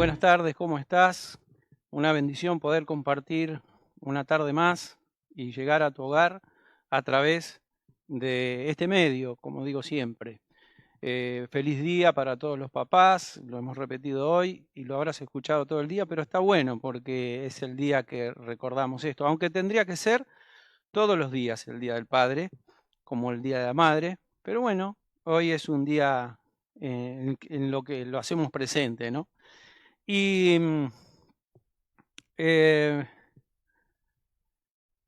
Buenas tardes, ¿cómo estás? Una bendición poder compartir una tarde más y llegar a tu hogar a través de este medio, como digo siempre. Feliz día para todos los papás, lo hemos repetido hoy y lo habrás escuchado todo el día, pero está bueno porque es el día que recordamos esto, aunque tendría que ser todos los días el Día del Padre, como el Día de la Madre, pero bueno, hoy es un día en lo que lo hacemos presente, ¿no? Y eh,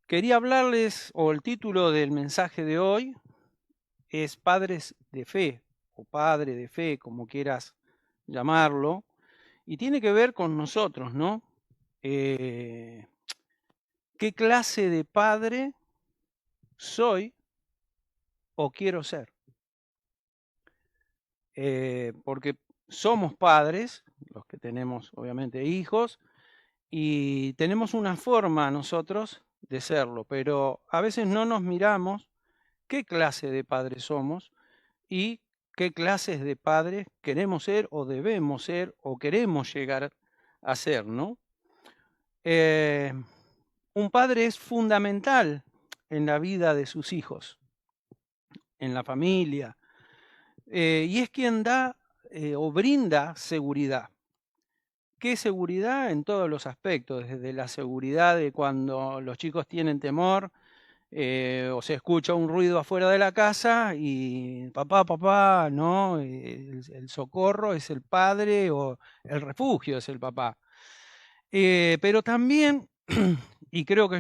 quería hablarles, o el título del mensaje de hoy es Padres de Fe, o Padre de Fe, como quieras llamarlo, y tiene que ver con nosotros, ¿no? ¿Qué clase de padre soy o quiero ser? Porque somos padres, los que tenemos obviamente hijos, y tenemos una forma nosotros de serlo, pero a veces no nos miramos qué clase de padres somos y qué clases de padres queremos ser o debemos ser o queremos llegar a ser, ¿no? Eh, un padre es fundamental en la vida de sus hijos, en la familia, y es quien da o brinda seguridad. ¿Qué seguridad? En todos los aspectos, desde la seguridad de cuando los chicos tienen temor, o se escucha un ruido afuera de la casa y papá, papá, ¿no? El socorro es el padre o el refugio es el papá. Pero también, y creo que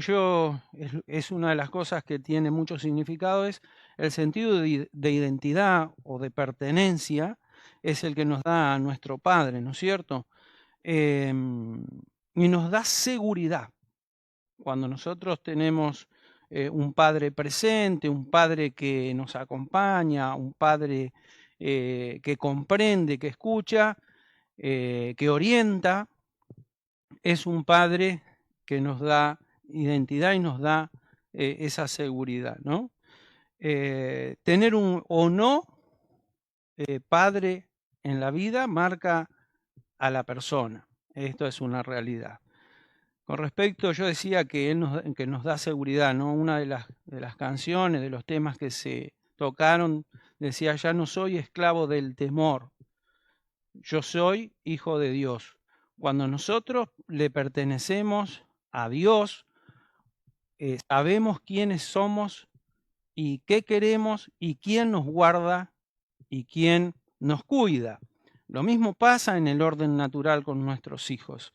es una de las cosas que tiene mucho significado, es el sentido de identidad o de pertenencia es el que nos da a nuestro padre, ¿no es cierto? Y nos da seguridad. Cuando nosotros tenemos un padre presente, un padre que nos acompaña, un padre que comprende, que escucha, que orienta, es un padre que nos da identidad y nos da esa seguridad, ¿no? Tener un o no padre en la vida marca a la persona. Esto es una realidad. Con respecto, yo decía que que nos da seguridad, ¿no? Una de las canciones, de los temas que se tocaron, decía, ya no soy esclavo del temor, yo soy hijo de Dios. Cuando nosotros le pertenecemos a Dios, sabemos quiénes somos y qué queremos y quién nos guarda y quién nos cuida. Lo mismo pasa en el orden natural con nuestros hijos.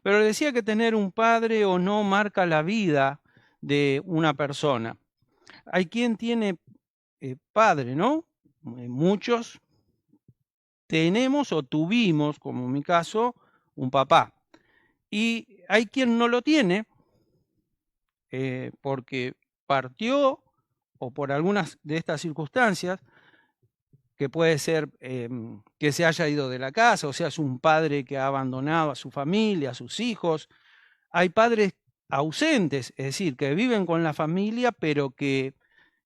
Pero le decía que tener un padre o no marca la vida de una persona. Hay quien tiene padre, ¿no? Muchos tenemos o tuvimos, como en mi caso, un papá. Y hay quien no lo tiene porque partió o por algunas de estas circunstancias, que puede ser que se haya ido de la casa, o sea, es un padre que ha abandonado a su familia, a sus hijos. Hay padres ausentes, es decir, que viven con la familia, pero que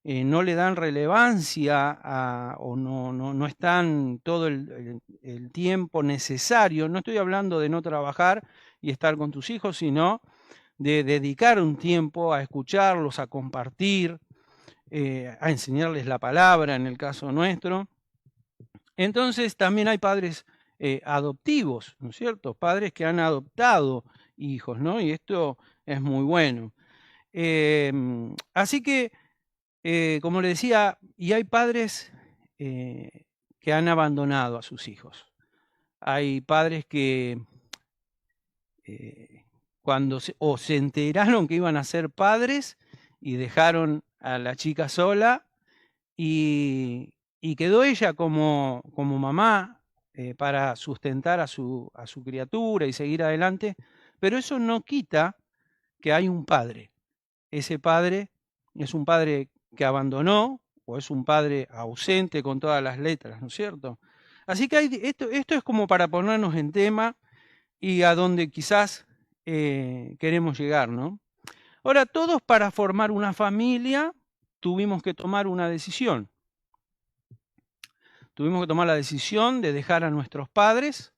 no le dan relevancia o no están todo el tiempo necesario. No estoy hablando de no trabajar y estar con tus hijos, sino de dedicar un tiempo a escucharlos, a compartir, a enseñarles la palabra, en el caso nuestro. Entonces también hay padres adoptivos, ¿no es cierto? Padres que han adoptado hijos, ¿no? Y esto es muy bueno. Así que, como le decía, y hay padres que han abandonado a sus hijos. Hay padres que cuando se enteraron que iban a ser padres y dejaron a la chica sola y quedó ella como mamá para sustentar a su criatura y seguir adelante, pero eso no quita que hay un padre. Ese padre es un padre que abandonó o es un padre ausente con todas las letras, ¿no es cierto? Así que esto es como para ponernos en tema y a donde quizás queremos llegar, ¿no? Ahora, todos para formar una familia tuvimos que tomar una decisión. Tuvimos que tomar la decisión de dejar a nuestros padres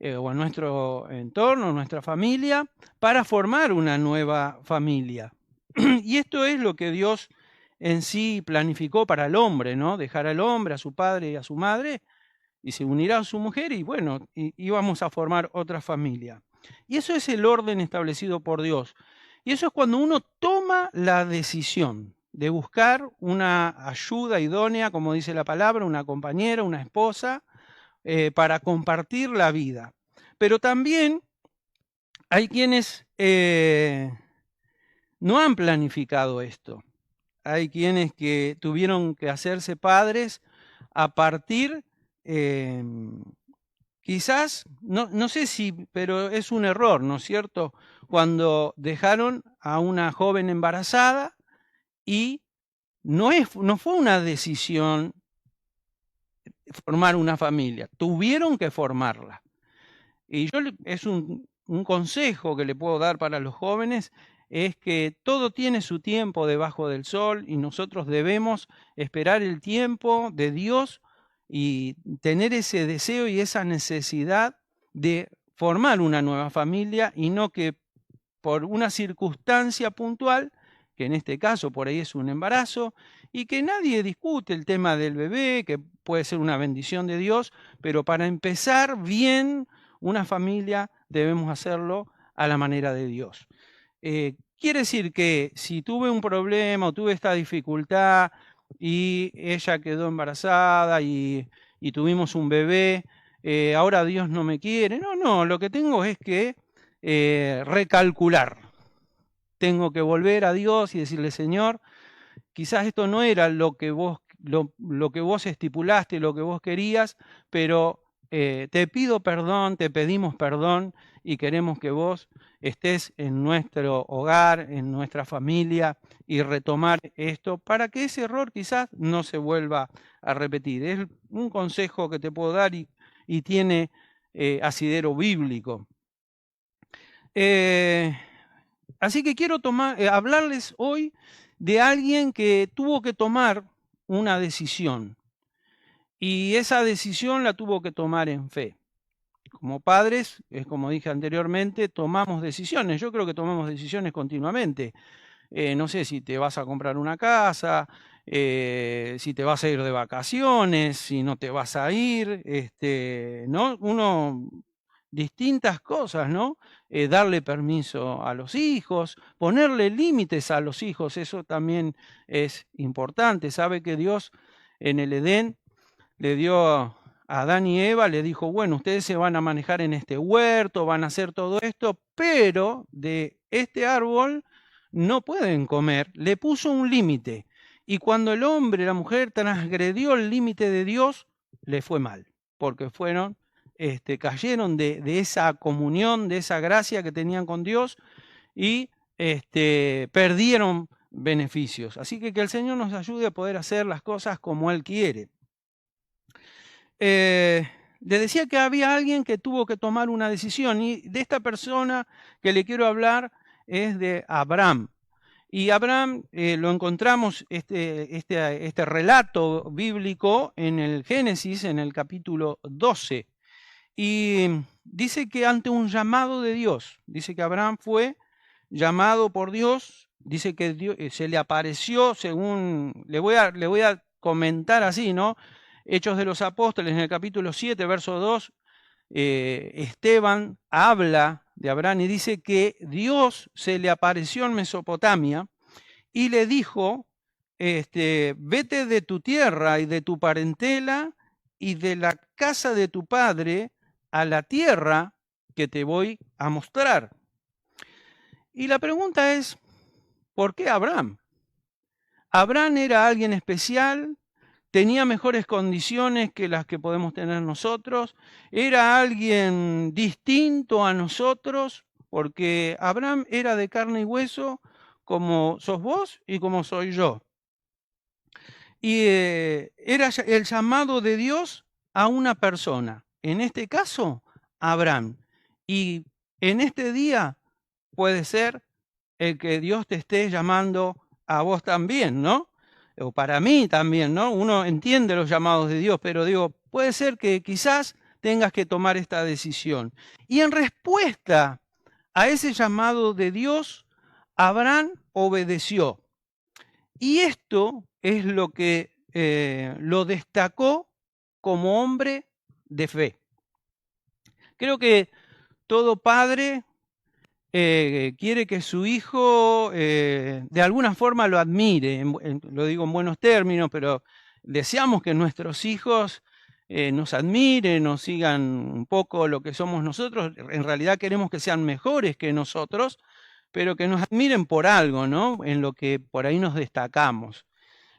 o en nuestro entorno, en nuestra familia, para formar una nueva familia. Y esto es lo que Dios en sí planificó para el hombre, ¿no? Dejar al hombre, a su padre y a su madre, y se unirá a su mujer, y bueno, íbamos a formar otra familia. Y eso es el orden establecido por Dios. Y eso es cuando uno toma la decisión de buscar una ayuda idónea, como dice la palabra, una compañera, una esposa, para compartir la vida. Pero también hay quienes no han planificado esto. Hay quienes que tuvieron que hacerse padres a partir, quizás, no sé si, pero es un error, ¿no es cierto? Cuando dejaron a una joven embarazada y no fue una decisión formar una familia, tuvieron que formarla. Y yo es un consejo que le puedo dar para los jóvenes, es que todo tiene su tiempo debajo del sol y nosotros debemos esperar el tiempo de Dios y tener ese deseo y esa necesidad de formar una nueva familia, y no que por una circunstancia puntual, que en este caso por ahí es un embarazo, y que nadie discute el tema del bebé, que puede ser una bendición de Dios, pero para empezar bien una familia debemos hacerlo a la manera de Dios. Quiere decir que si tuve un problema o tuve esta dificultad y ella quedó embarazada y tuvimos un bebé, ahora Dios no me quiere. No, lo que tengo es que recalcular. Tengo que volver a Dios y decirle: Señor, quizás esto no era lo que vos estipulaste, lo que vos querías, pero te pido perdón, te pedimos perdón y queremos que vos estés en nuestro hogar, en nuestra familia, y retomar esto para que ese error quizás no se vuelva a repetir. Es un consejo que te puedo dar y tiene asidero bíblico. Así que quiero hablarles hoy de alguien que tuvo que tomar una decisión, y esa decisión la tuvo que tomar en fe. Como padres, es como dije anteriormente, tomamos decisiones. Yo creo que tomamos decisiones continuamente. No sé si te vas a comprar una casa, si te vas a ir de vacaciones, si no te vas a ir, ¿no? Distintas cosas, ¿no? Darle permiso a los hijos, ponerle límites a los hijos, eso también es importante. Sabe que Dios en el Edén le dio a Adán y Eva, le dijo: bueno, ustedes se van a manejar en este huerto, van a hacer todo esto, pero de este árbol no pueden comer. Le puso un límite. Y cuando el hombre, la mujer transgredió el límite de Dios, le fue mal, porque cayeron de esa comunión, de esa gracia que tenían con Dios, y perdieron beneficios. Así que el Señor nos ayude a poder hacer las cosas como Él quiere. Le decía que había alguien que tuvo que tomar una decisión, y de esta persona que le quiero hablar es de Abraham. Y Abraham lo encontramos, este relato bíblico, en el Génesis, en el capítulo 12. Y dice que ante un llamado de Dios, dice que Abraham fue llamado por Dios, dice que Dios, se le apareció, según, le voy a comentar así, ¿no? Hechos de los Apóstoles, en el capítulo 7, verso 2, Esteban habla de Abraham y dice que Dios se le apareció en Mesopotamia y le dijo: vete de tu tierra y de tu parentela y de la casa de tu padre a la tierra que te voy a mostrar. Y la pregunta es: ¿por qué Abraham? Abraham era alguien especial, tenía mejores condiciones que las que podemos tener nosotros, era alguien distinto a nosotros, porque Abraham era de carne y hueso, como sos vos y como soy yo. Y era el llamado de Dios a una persona, en este caso, Abraham. Y en este día puede ser el que Dios te esté llamando a vos también, ¿no? O para mí también, ¿no? Uno entiende los llamados de Dios, pero digo, puede ser que quizás tengas que tomar esta decisión. Y en respuesta a ese llamado de Dios, Abraham obedeció. Y esto es lo que lo destacó como hombre de fe. Creo que todo padre quiere que su hijo de alguna forma lo admire, lo digo en buenos términos, pero deseamos que nuestros hijos nos admiren, nos sigan un poco lo que somos nosotros. En realidad queremos que sean mejores que nosotros, pero que nos admiren por algo, ¿no? En lo que por ahí nos destacamos.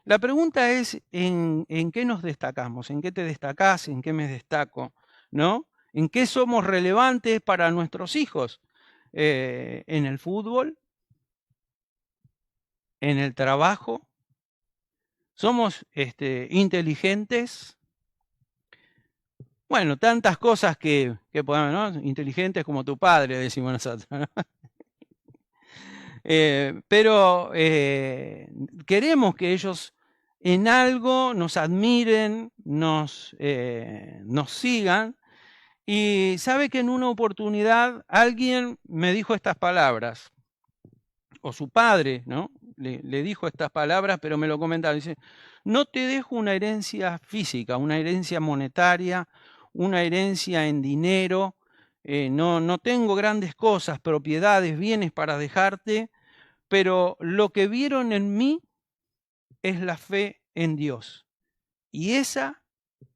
La pregunta es, ¿en qué nos destacamos? ¿En qué te destacás? ¿En qué me destaco? ¿No? ¿En qué somos relevantes para nuestros hijos? ¿En el fútbol? ¿En el trabajo? ¿Somos inteligentes? Bueno, tantas cosas que podemos, ¿no? Inteligentes como tu padre, decimos nosotros, ¿no? Pero queremos que ellos en algo nos admiren, nos sigan. Y sabe que en una oportunidad alguien me dijo estas palabras, o su padre, ¿no? Le dijo estas palabras, pero me lo comentaba. Dice, no te dejo una herencia física, una herencia monetaria, una herencia en dinero, no tengo grandes cosas, propiedades, bienes para dejarte, pero lo que vieron en mí es la fe en Dios. Y esa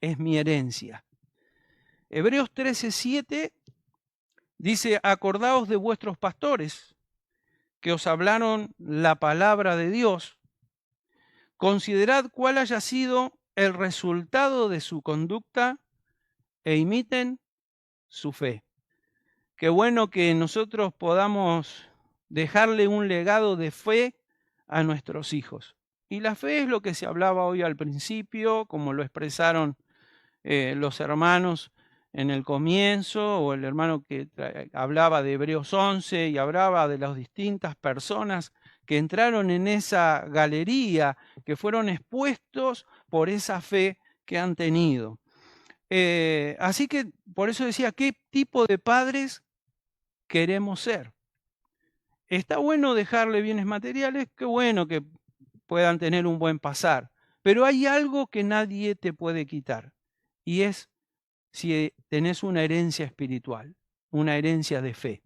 es mi herencia. Hebreos 13:7 dice, acordaos de vuestros pastores que os hablaron la palabra de Dios. Considerad cuál haya sido el resultado de su conducta e imiten su fe. Qué bueno que nosotros podamos dejarle un legado de fe a nuestros hijos. Y la fe es lo que se hablaba hoy al principio, como lo expresaron los hermanos en el comienzo, o el hermano que hablaba de Hebreos 11 y hablaba de las distintas personas que entraron en esa galería, que fueron expuestos por esa fe que han tenido. Así que por eso decía, ¿qué tipo de padres queremos ser? Está bueno dejarle bienes materiales, qué bueno que puedan tener un buen pasar, pero hay algo que nadie te puede quitar, y es si tenés una herencia espiritual, una herencia de fe.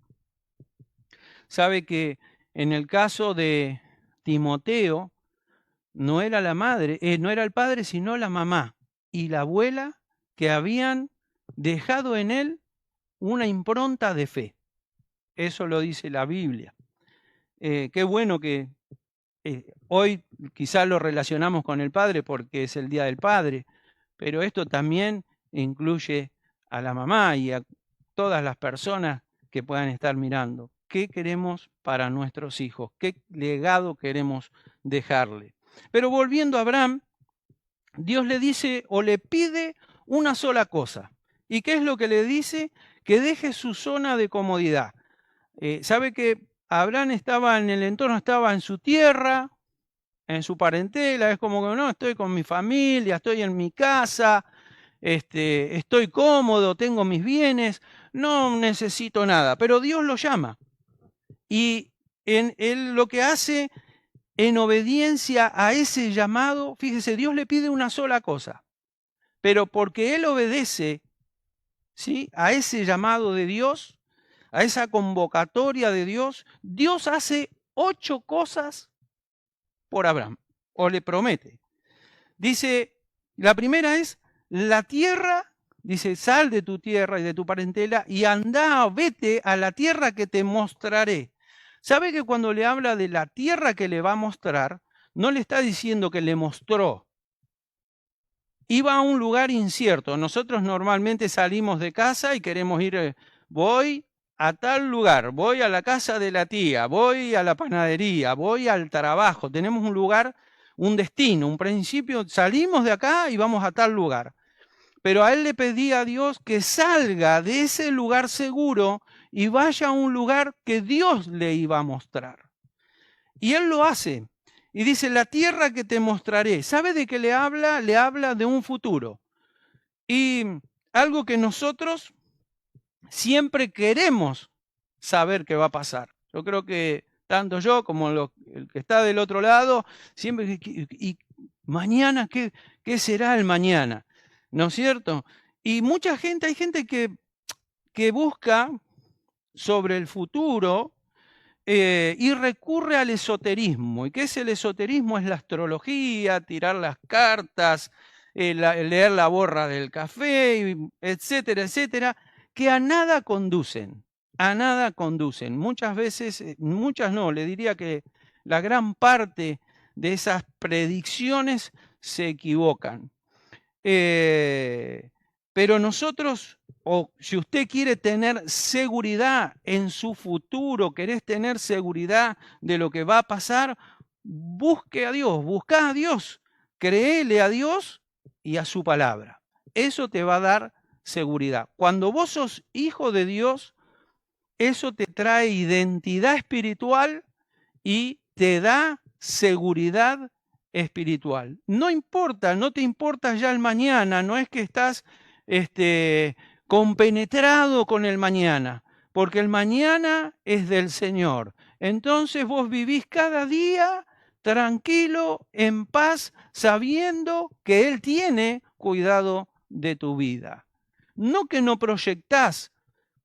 Sabe que en el caso de Timoteo, no era la madre, no era el padre, sino la mamá y la abuela que habían dejado en él una impronta de fe. Eso lo dice la Biblia. Qué bueno que hoy quizás lo relacionamos con el padre porque es el Día del Padre, pero esto también incluye a la mamá y a todas las personas que puedan estar mirando. ¿Qué queremos para nuestros hijos? ¿Qué legado queremos dejarle? Pero volviendo a Abraham, Dios le dice o le pide una sola cosa. ¿Y qué es lo que le dice? Que deje su zona de comodidad. Sabe que Abraham estaba en el entorno, estaba en su tierra, en su parentela, es como que no, estoy con mi familia, estoy en mi casa, estoy cómodo, tengo mis bienes, no necesito nada, pero Dios lo llama. Y él lo que hace en obediencia a ese llamado, fíjese, Dios le pide una sola cosa, pero porque él obedece, ¿sí?, a ese llamado de Dios, a esa convocatoria de Dios, Dios hace 8 cosas por Abraham, o le promete. Dice, la primera es, la tierra, dice, sal de tu tierra y de tu parentela y anda, vete a la tierra que te mostraré. ¿Sabe que cuando le habla de la tierra que le va a mostrar, no le está diciendo que le mostró? Iba a un lugar incierto. Nosotros normalmente salimos de casa y queremos ir, voy a tal lugar, voy a la casa de la tía, voy a la panadería, voy al trabajo. Tenemos un lugar, un destino, un principio. Salimos de acá y vamos a tal lugar. Pero a él le pedía a Dios que salga de ese lugar seguro y vaya a un lugar que Dios le iba a mostrar. Y él lo hace. Y dice, la tierra que te mostraré. ¿Sabe de qué le habla? Le habla de un futuro. Y algo que nosotros siempre queremos saber qué va a pasar. Yo creo que tanto yo como el que está del otro lado, siempre, ¿y mañana qué será el mañana? ¿No es cierto? Y mucha gente, hay gente que busca sobre el futuro y recurre al esoterismo. ¿Y qué es el esoterismo? Es la astrología, tirar las cartas, leer la borra del café, etcétera, etcétera, que a nada conducen, a nada conducen. Muchas veces, muchas no, le diría que la gran parte de esas predicciones se equivocan. Pero nosotros, o si usted quiere tener seguridad en su futuro, querés tener seguridad de lo que va a pasar, busque a Dios, busca a Dios, créele a Dios y a su palabra. Eso te va a dar seguridad. Cuando vos sos hijo de Dios, eso te trae identidad espiritual y te da seguridad espiritual. No importa, no te importa ya el mañana, no es que estás compenetrado con el mañana, porque el mañana es del Señor. Entonces vos vivís cada día tranquilo, en paz, sabiendo que Él tiene cuidado de tu vida. No que no proyectás,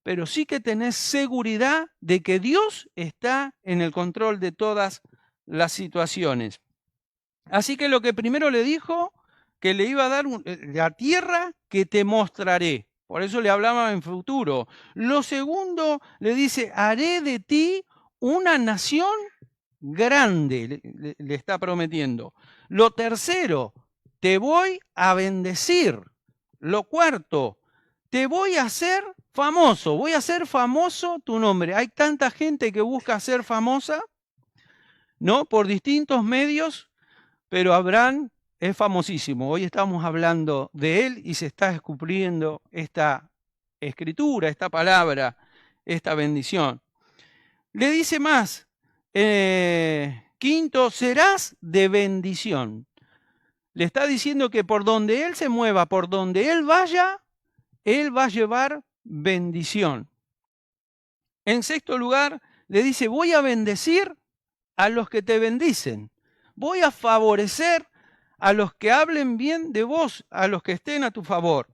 pero sí que tenés seguridad de que Dios está en el control de todas las situaciones. Así que lo que primero le dijo, que le iba a dar la tierra que te mostraré. Por eso le hablaba en futuro. Lo segundo, le dice, haré de ti una nación grande, le está prometiendo. Lo tercero, te voy a bendecir. Lo cuarto, te voy a hacer famoso, voy a hacer famoso tu nombre. Hay tanta gente que busca ser famosa, ¿no? Por distintos medios, pero Abraham es famosísimo. Hoy estamos hablando de él y se está cumpliendo esta escritura, esta palabra, esta bendición. Le dice más, quinto, serás de bendición. Le está diciendo que por donde él se mueva, por donde él vaya, él va a llevar bendición. En sexto lugar, le dice, voy a bendecir a los que te bendicen. Voy a favorecer a los que hablen bien de vos, a los que estén a tu favor.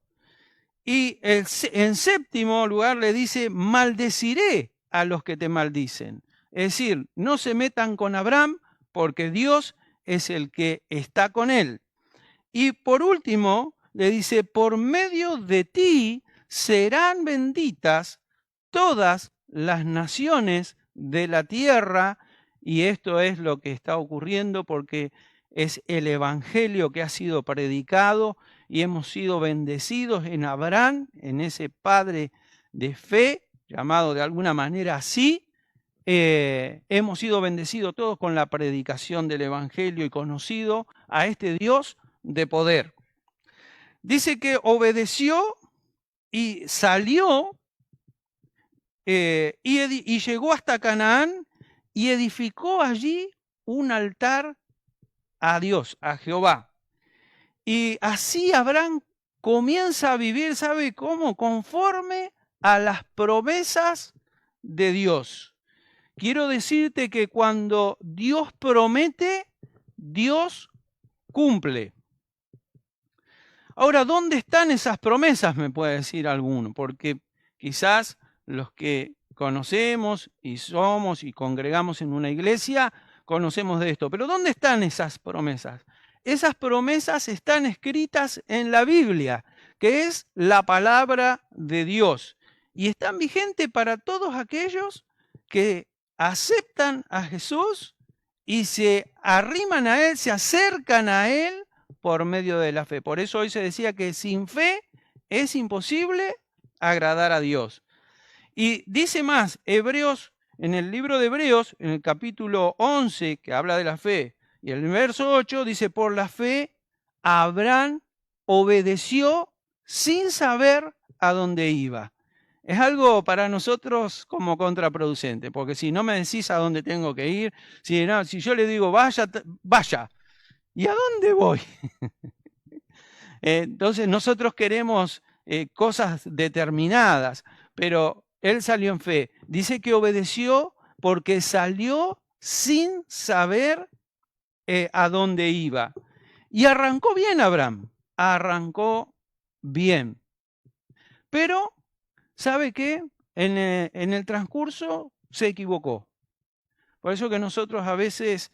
Y en séptimo lugar le dice, maldeciré a los que te maldicen. Es decir, no se metan con Abraham porque Dios es el que está con él. Y por último, le dice, por medio de ti serán benditas todas las naciones de la tierra. Y esto es lo que está ocurriendo porque es el evangelio que ha sido predicado y hemos sido bendecidos en Abraham, en ese padre de fe, llamado de alguna manera así. Hemos sido bendecidos todos con la predicación del evangelio y conocido a este Dios de poder. Dice que obedeció y salió y llegó hasta Canaán y edificó allí un altar a Dios, a Jehová. Y así Abraham comienza a vivir, ¿sabe cómo? Conforme a las promesas de Dios. Quiero decirte que cuando Dios promete, Dios cumple. Ahora, ¿dónde están esas promesas? Me puede decir alguno, porque quizás los que conocemos y somos y congregamos en una iglesia, conocemos de esto. Pero ¿dónde están esas promesas? Esas promesas están escritas en la Biblia, que es la palabra de Dios. Y están vigentes para todos aquellos que aceptan a Jesús y se arriman a Él, se acercan a Él por medio de la fe. Por eso hoy se decía que sin fe es imposible agradar a Dios. Y dice más, Hebreos, en el libro de Hebreos, en el capítulo 11, que habla de la fe, y el verso 8 dice, por la fe, Abraham obedeció sin saber a dónde iba. Es algo para nosotros como contraproducente, porque si no me decís a dónde tengo que ir, si yo le digo vaya, vaya, ¿y a dónde voy? Entonces nosotros queremos cosas determinadas, pero él salió en fe. Dice que obedeció porque salió sin saber a dónde iba. Y arrancó bien Abraham, arrancó bien. Pero, ¿sabe qué? En el transcurso se equivocó. Por eso que nosotros a veces,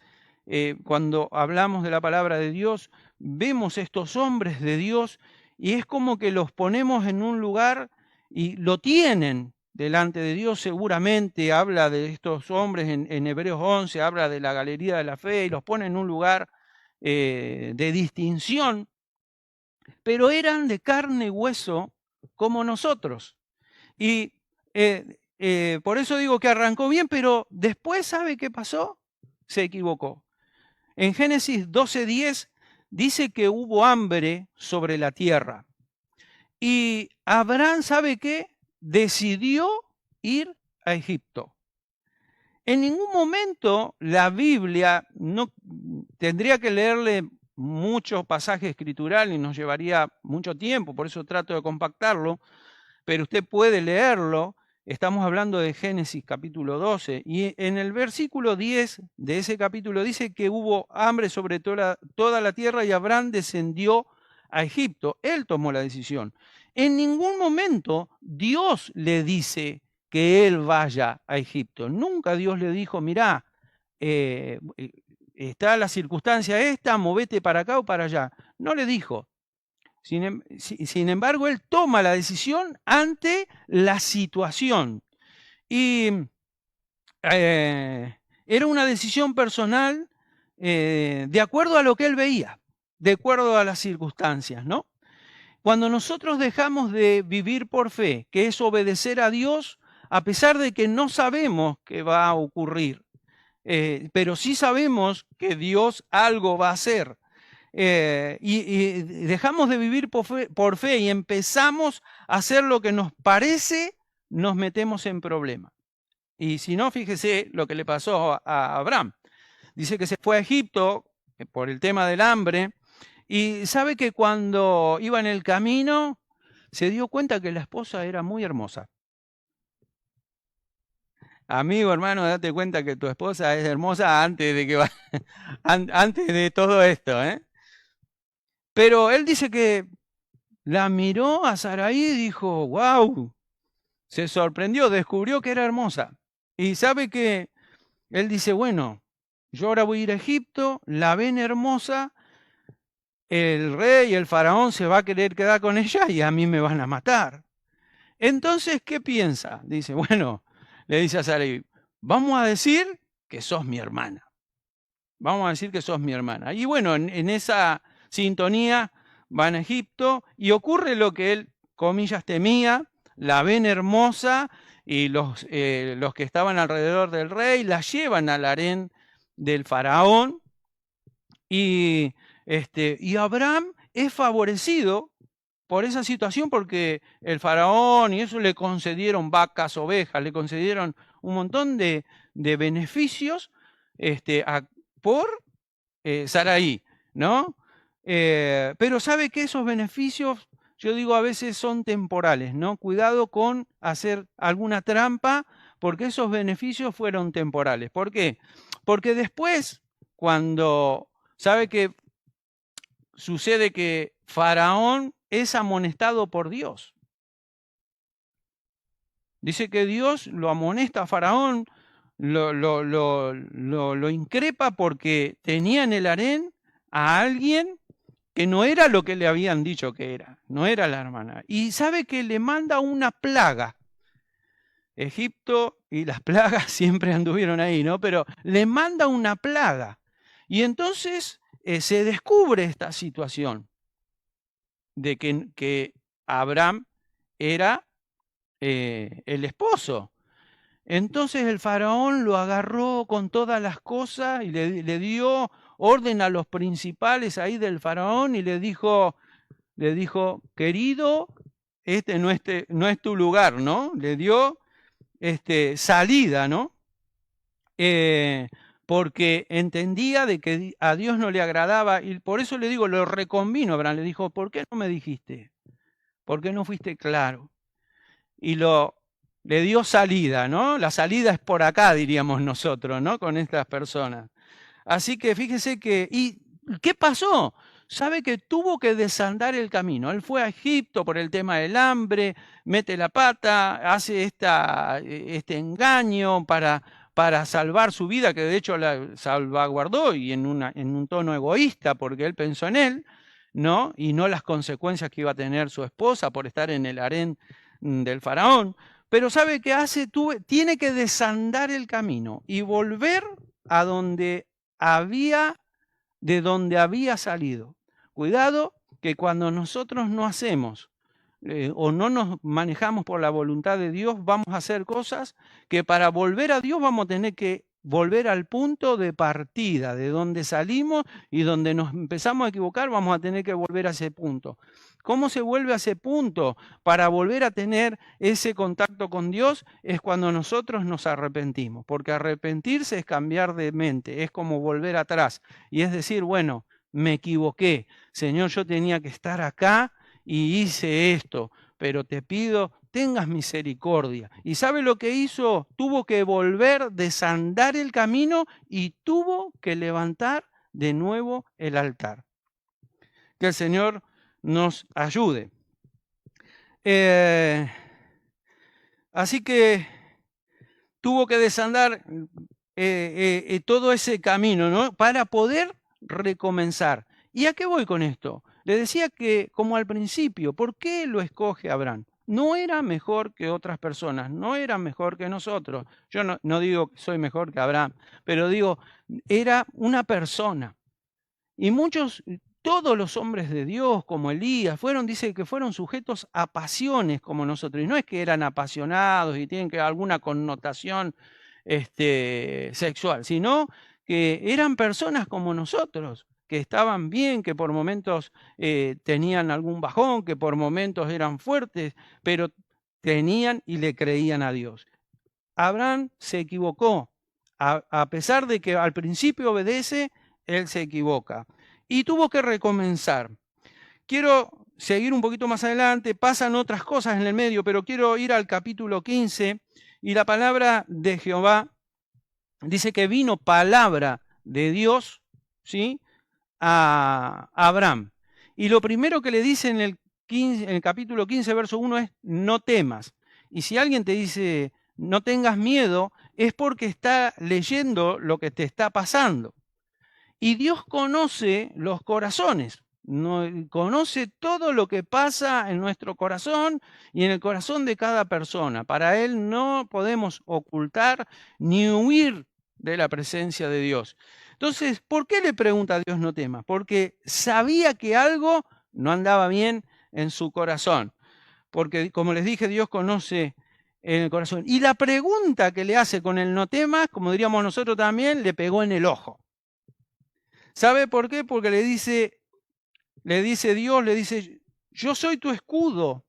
cuando hablamos de la palabra de Dios, vemos estos hombres de Dios y es como que los ponemos en un lugar y lo tienen delante de Dios. Seguramente habla de estos hombres en Hebreos 11, habla de la galería de la fe y los pone en un lugar de distinción, pero eran de carne y hueso como nosotros. Y por eso digo que arrancó bien, pero después, ¿sabe qué pasó? Se equivocó. En Génesis 12:10 dice que hubo hambre sobre la tierra. Y Abraham, ¿sabe qué? Decidió ir a Egipto. En ningún momento la Biblia, no tendría que leerle muchos pasajes escriturales y nos llevaría mucho tiempo, por eso trato de compactarlo, pero usted puede leerlo. Estamos hablando de Génesis capítulo 12 y en el versículo 10 de ese capítulo dice que hubo hambre sobre toda la tierra y Abraham descendió a Egipto. Él tomó la decisión. En ningún momento Dios le dice que él vaya a Egipto. Nunca Dios le dijo, mirá, está la circunstancia esta, movete para acá o para allá. No le dijo. Sin embargo, él toma la decisión ante la situación. Y era una decisión personal de acuerdo a lo que él veía, de acuerdo a las circunstancias, ¿no? Cuando nosotros dejamos de vivir por fe, que es obedecer a Dios, a pesar de que no sabemos qué va a ocurrir, pero sí sabemos que Dios algo va a hacer. Y dejamos de vivir por fe y empezamos a hacer lo que nos parece, nos metemos en problemas. Y si no, fíjese lo que le pasó a Abraham. Dice que se fue a Egipto por el tema del hambre y sabe que cuando iba en el camino se dio cuenta que la esposa era muy hermosa. Amigo, hermano, date cuenta que tu esposa es hermosa antes de que antes de todo esto, ¿eh? Pero él dice que la miró a Sarai y dijo, wow, se sorprendió, descubrió que era hermosa. Y sabe que él dice, bueno, yo ahora voy a ir a Egipto, la ven hermosa, el rey, el faraón se va a querer quedar con ella y a mí me van a matar. Entonces, ¿qué piensa? Dice, bueno, le dice a Sarai, vamos a decir que sos mi hermana. Vamos a decir que sos mi hermana. Y bueno, en esa sintonía van a Egipto y ocurre lo que él, comillas, temía, la ven hermosa y los que estaban alrededor del rey la llevan al harén del faraón y Abraham es favorecido por esa situación porque el faraón y eso le concedieron vacas, ovejas, le concedieron un montón de beneficios por Sarai, ¿no? Pero sabe que esos beneficios, yo digo, a veces son temporales, ¿no? Cuidado con hacer alguna trampa, porque esos beneficios fueron temporales. ¿Por qué? Porque después, cuando sabe que sucede que Faraón es amonestado por Dios. Dice que Dios lo amonesta a Faraón, lo increpa porque tenía en el harén a alguien que no era lo que le habían dicho que era, no era la hermana. Y sabe que le manda una plaga. Egipto y las plagas siempre anduvieron ahí, ¿no? Pero le manda una plaga. Y entonces se descubre esta situación de que Abraham era el esposo. Entonces el faraón lo agarró con todas las cosas y le dio orden a los principales ahí del faraón y le dijo, querido, este no es tu lugar, ¿no? Le dio salida, ¿no? Porque entendía de que a Dios no le agradaba y por eso le digo, lo reconvino, Abraham, le dijo, ¿por qué no me dijiste? ¿Por qué no fuiste claro? Y le dio salida, ¿no? La salida es por acá, diríamos nosotros, ¿no? Con estas personas. Así que fíjese que, ¿y qué pasó? Sabe que tuvo que desandar el camino. Él fue a Egipto por el tema del hambre, mete la pata, hace este engaño para salvar su vida, que de hecho la salvaguardó y en un tono egoísta, porque él pensó en él, ¿no? Y no las consecuencias que iba a tener su esposa por estar en el harén del faraón. Pero ¿sabe qué hace? Tiene que desandar el camino y volver a de donde había salido. Cuidado que cuando nosotros no hacemos o no nos manejamos por la voluntad de Dios, vamos a hacer cosas que para volver a Dios vamos a tener que volver al punto de partida, de donde salimos y donde nos empezamos a equivocar, vamos a tener que volver a ese punto. ¿Cómo se vuelve a ese punto para volver a tener ese contacto con Dios? Es cuando nosotros nos arrepentimos, porque arrepentirse es cambiar de mente, es como volver atrás y es decir, bueno, me equivoqué, Señor, yo tenía que estar acá y hice esto, pero te pido, tengas misericordia. ¿Y sabe lo que hizo? Tuvo que volver, desandar el camino y tuvo que levantar de nuevo el altar. Que el Señor nos ayude. Así que tuvo que desandar todo ese camino, ¿no? Para poder recomenzar. ¿Y a qué voy con esto? Le decía que, como al principio, ¿por qué lo escoge Abraham? No era mejor que otras personas, no era mejor que nosotros. Yo no digo que soy mejor que Abraham, pero digo, era una persona. Y todos los hombres de Dios, como Elías, dice que fueron sujetos a pasiones como nosotros. Y no es que eran apasionados y tienen alguna connotación sexual, sino que eran personas como nosotros, que estaban bien, que por momentos tenían algún bajón, que por momentos eran fuertes, pero tenían y le creían a Dios. Abraham se equivocó. A pesar de que al principio obedece, él se equivoca. Y tuvo que recomenzar. Quiero seguir un poquito más adelante, pasan otras cosas en el medio, pero quiero ir al capítulo 15 y la palabra de Jehová dice que vino palabra de Dios, ¿sí?, a Abraham. Y lo primero que le dice en el capítulo 15, verso 1 es, no temas. Y si alguien te dice, no tengas miedo, es porque está leyendo lo que te está pasando. Y Dios conoce los corazones, conoce todo lo que pasa en nuestro corazón y en el corazón de cada persona. Para Él no podemos ocultar ni huir de la presencia de Dios. Entonces, ¿por qué le pregunta a Dios no temas? Porque sabía que algo no andaba bien en su corazón. Porque, como les dije, Dios conoce en el corazón. Y la pregunta que le hace con el no temas, como diríamos nosotros también, le pegó en el ojo. ¿Sabe por qué? Porque le dice Dios, yo soy tu escudo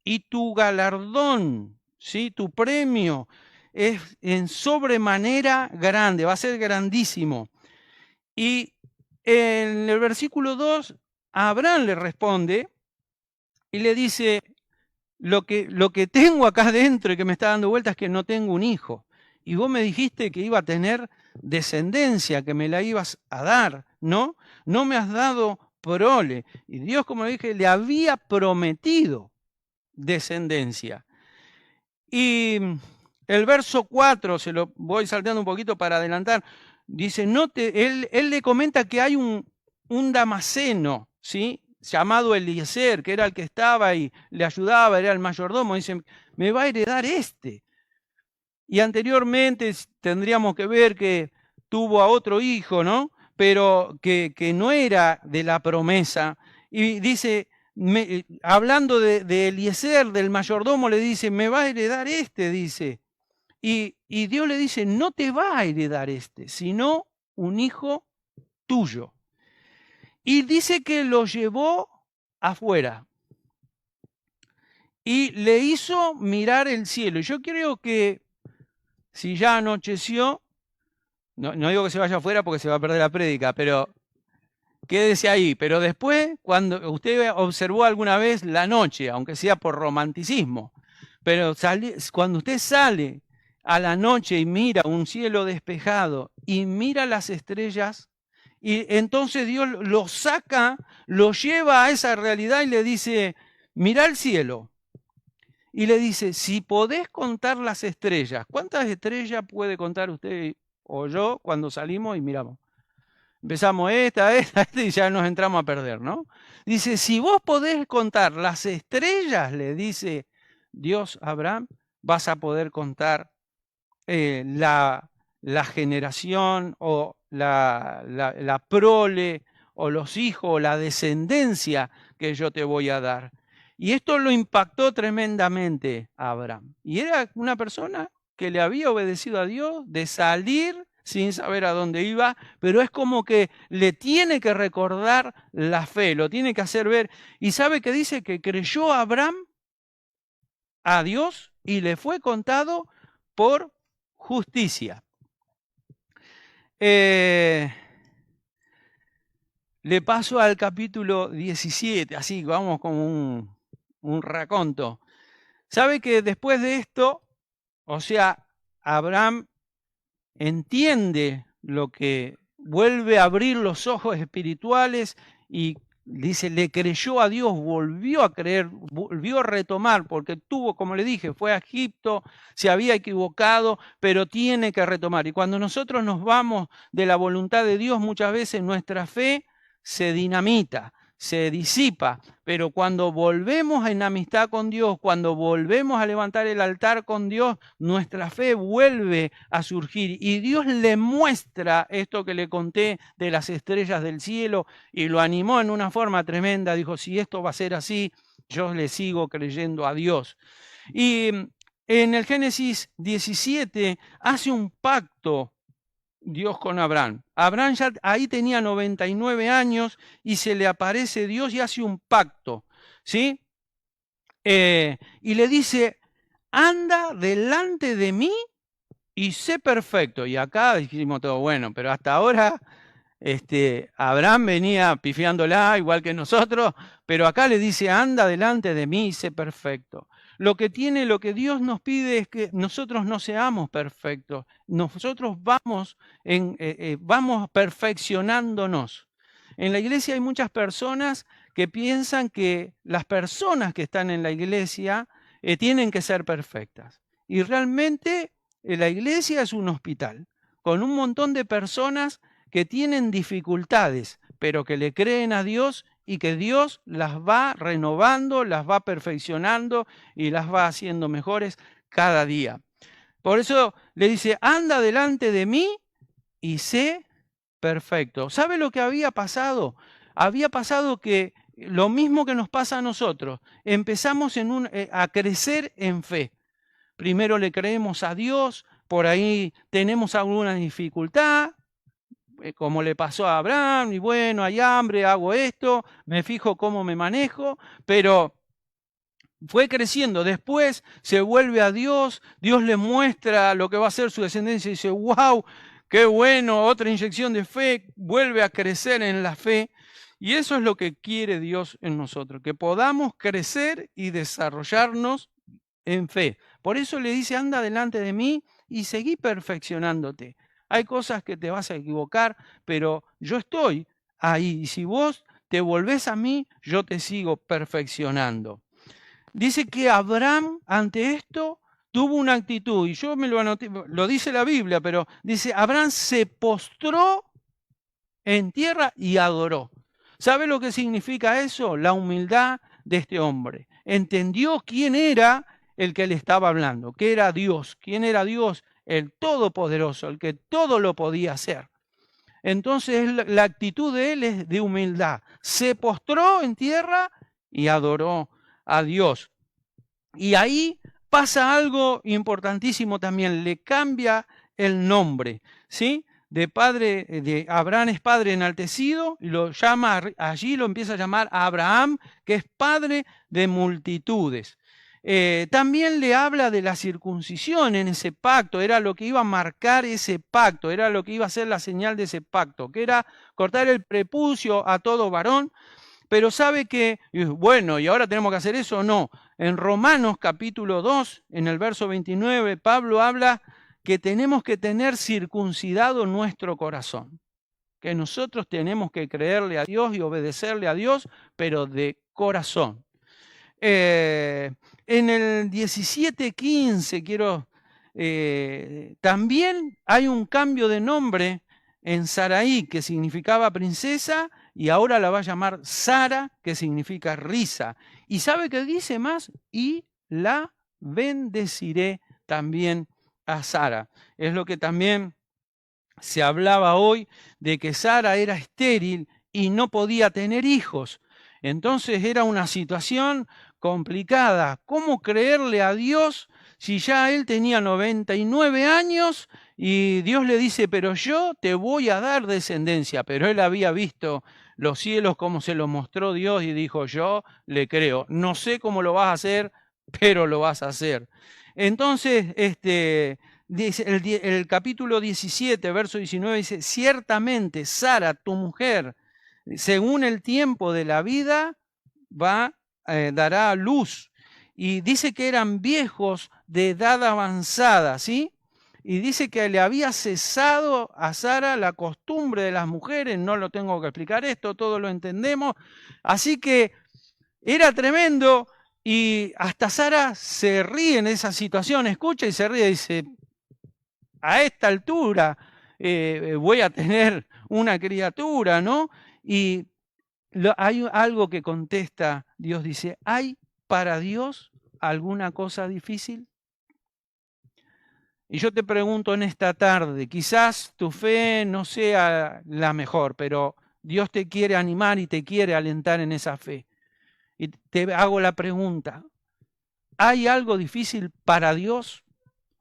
y tu galardón, ¿sí? Tu premio es en sobremanera grande, va a ser grandísimo. Y en el versículo 2, Abraham le responde y le dice, lo que tengo acá adentro y que me está dando vueltas es que no tengo un hijo. Y vos me dijiste que iba a tener descendencia, que me la ibas a dar, ¿no? No me has dado prole. Y Dios, como le dije, le había prometido descendencia. Y el verso 4, se lo voy salteando un poquito para adelantar, dice, él le comenta que hay un Damaseno, ¿sí?, llamado Eliezer, que era el que estaba y le ayudaba, era el mayordomo, dice, me va a heredar este. Y anteriormente tendríamos que ver que tuvo a otro hijo, ¿no? Pero que no era de la promesa. Y dice, hablando de Eliezer, del mayordomo, le dice, me va a heredar este, dice. Y Dios le dice, no te va a heredar este, sino un hijo tuyo. Y dice que lo llevó afuera y le hizo mirar el cielo. Yo creo que si ya anocheció, no digo que se vaya afuera porque se va a perder la prédica, pero quédese ahí. Pero después, cuando usted observó alguna vez la noche, aunque sea por romanticismo, pero cuando usted sale a la noche y mira un cielo despejado y mira las estrellas, y entonces Dios lo saca, lo lleva a esa realidad y le dice, mira el cielo. Y le dice, si podés contar las estrellas, ¿cuántas estrellas puede contar usted o yo cuando salimos y miramos? Empezamos esta, y ya nos entramos a perder, ¿no? Dice, si vos podés contar las estrellas, le dice Dios a Abraham, vas a poder contar la generación o la prole o los hijos o la descendencia que yo te voy a dar. Y esto lo impactó tremendamente a Abraham. Y era una persona que le había obedecido a Dios de salir sin saber a dónde iba, pero es como que le tiene que recordar la fe, lo tiene que hacer ver. Y sabe que dice que creyó Abraham a Dios y le fue contado por justicia. Le paso al capítulo 17, así vamos como un raconto. ¿Sabe que después de esto, o sea, Abraham entiende lo que vuelve a abrir los ojos espirituales y dice, le creyó a Dios, volvió a creer, volvió a retomar, porque tuvo, como le dije, fue a Egipto, se había equivocado, pero tiene que retomar. Y cuando nosotros nos vamos de la voluntad de Dios, muchas veces nuestra fe se dinamita, se disipa, pero cuando volvemos en amistad con Dios, cuando volvemos a levantar el altar con Dios, nuestra fe vuelve a surgir y Dios le muestra esto que le conté de las estrellas del cielo y lo animó en una forma tremenda. Dijo, si esto va a ser así, yo le sigo creyendo a Dios. Y en el Génesis 17 hace un pacto Dios con Abraham. Abraham ya ahí tenía 99 años y se le aparece Dios y hace un pacto, ¿sí? Y le dice, anda delante de mí y sé perfecto. Y acá dijimos todo, bueno, pero hasta ahora Abraham venía pifiándola igual que nosotros, pero acá le dice, anda delante de mí y sé perfecto. Lo que Dios nos pide es que nosotros no seamos perfectos. Nosotros vamos perfeccionándonos. En la iglesia hay muchas personas que piensan que las personas que están en la iglesia tienen que ser perfectas. Y realmente la iglesia es un hospital con un montón de personas que tienen dificultades, pero que le creen a Dios y que Dios las va renovando, las va perfeccionando y las va haciendo mejores cada día. Por eso le dice, anda delante de mí y sé perfecto. ¿Sabe lo que había pasado? Había pasado que lo mismo que nos pasa a nosotros, empezamos a crecer en fe. Primero le creemos a Dios, por ahí tenemos alguna dificultad, como le pasó a Abraham, y bueno, hay hambre, hago esto, me fijo cómo me manejo, pero fue creciendo. Después se vuelve a Dios, Dios le muestra lo que va a ser su descendencia y dice, wow, qué bueno, otra inyección de fe, vuelve a crecer en la fe. Y eso es lo que quiere Dios en nosotros, que podamos crecer y desarrollarnos en fe. Por eso le dice, anda delante de mí y seguí perfeccionándote. Hay cosas que te vas a equivocar, pero yo estoy ahí. Y si vos te volvés a mí, yo te sigo perfeccionando. Dice que Abraham ante esto tuvo una actitud, y yo me lo anoté, lo dice la Biblia, pero dice, Abraham se postró en tierra y adoró. ¿Sabe lo que significa eso? La humildad de este hombre. Entendió quién era el que le estaba hablando, que era Dios. ¿Quién era Dios? El Todopoderoso, el que todo lo podía hacer. Entonces la actitud de él es de humildad. Se postró en tierra y adoró a Dios. Y ahí pasa algo importantísimo también, le cambia el nombre, ¿sí? De Abraham es padre enaltecido y lo llama, allí lo empieza a llamar Abraham, que es padre de multitudes. También le habla de la circuncisión en ese pacto, era lo que iba a marcar ese pacto, era lo que iba a ser la señal de ese pacto, que era cortar el prepucio a todo varón, pero sabe que, bueno, ¿y ahora tenemos que hacer eso? No. En Romanos capítulo 2, en el verso 29, Pablo habla que tenemos que tener circuncidado nuestro corazón, que nosotros tenemos que creerle a Dios y obedecerle a Dios, pero de corazón. En el 17:15 también hay un cambio de nombre en Sarai, que significaba princesa, y ahora la va a llamar Sara, que significa risa. ¿Y sabe qué dice más? Y la bendeciré también a Sara. Es lo que también se hablaba hoy, de que Sara era estéril y no podía tener hijos. Entonces era una situación complicada. ¿Cómo creerle a Dios si ya él tenía 99 años y Dios le dice, pero yo te voy a dar descendencia? Pero él había visto los cielos como se los mostró Dios y dijo, yo le creo. No sé cómo lo vas a hacer, pero lo vas a hacer. Entonces, dice el capítulo 17, verso 19, dice, ciertamente Sara, tu mujer, según el tiempo de la vida, dará a luz. Y dice que eran viejos de edad avanzada, ¿sí? Y dice que le había cesado a Sara la costumbre de las mujeres, no lo tengo que explicar esto, todos lo entendemos. Así que era tremendo y hasta Sara se ríe en esa situación, escucha y se ríe y dice, a esta altura voy a tener una criatura, ¿no? Y hay algo que contesta, Dios dice, ¿hay para Dios alguna cosa difícil? Y yo te pregunto en esta tarde, quizás tu fe no sea la mejor, pero Dios te quiere animar y te quiere alentar en esa fe. Y te hago la pregunta, ¿hay algo difícil para Dios?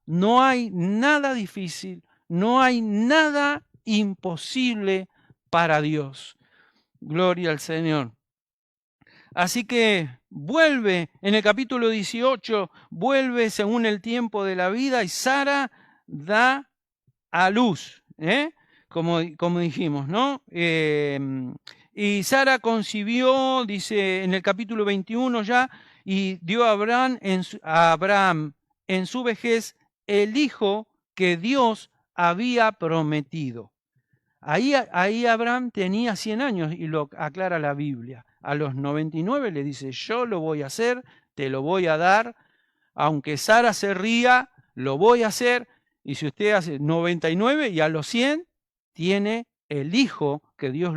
No hay nada difícil, no hay nada imposible para Dios. Gloria al Señor. Así que vuelve en el capítulo 18, vuelve según el tiempo de la vida y Sara da a luz, como dijimos, ¿no? Y Sara concibió, dice en el capítulo 21 ya, y dio a Abraham en su vejez el hijo que Dios había prometido. Ahí Abraham tenía 100 años y lo aclara la Biblia. A los 99 le dice, yo lo voy a hacer, te lo voy a dar, aunque Sara se ría, lo voy a hacer. Y si usted hace 99 y a los 100 tiene el hijo que Dios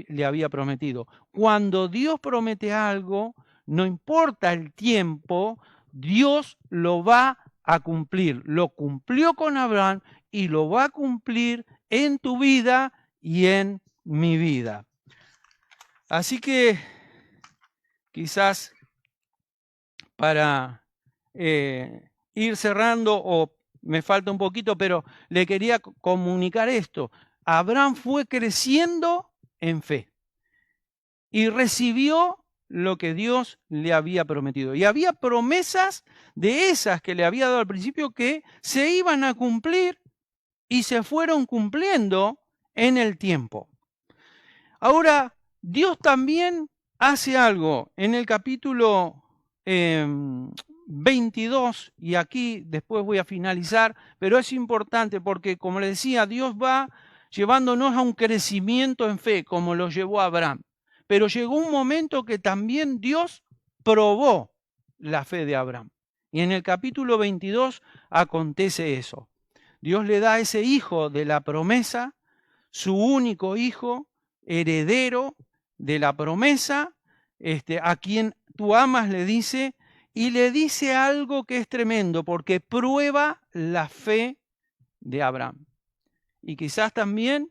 le había prometido. Cuando Dios promete algo, no importa el tiempo, Dios lo va a cumplir. Lo cumplió con Abraham y lo va a cumplir en tu vida y en mi vida. Así que quizás para ir cerrando, o me falta un poquito, pero le quería comunicar esto. Abraham fue creciendo en fe y recibió lo que Dios le había prometido. Y había promesas de esas que le había dado al principio que se iban a cumplir y se fueron cumpliendo en el tiempo. Ahora, Dios también hace algo en el capítulo 22, y aquí después voy a finalizar, pero es importante porque, como le decía, Dios va llevándonos a un crecimiento en fe, como lo llevó a Abraham. Pero llegó un momento que también Dios probó la fe de Abraham. Y en el capítulo 22 acontece eso. Dios le da a ese hijo de la promesa, su único hijo, heredero de la promesa, a quien tú amas, le dice, y le dice algo que es tremendo, porque prueba la fe de Abraham. Y quizás también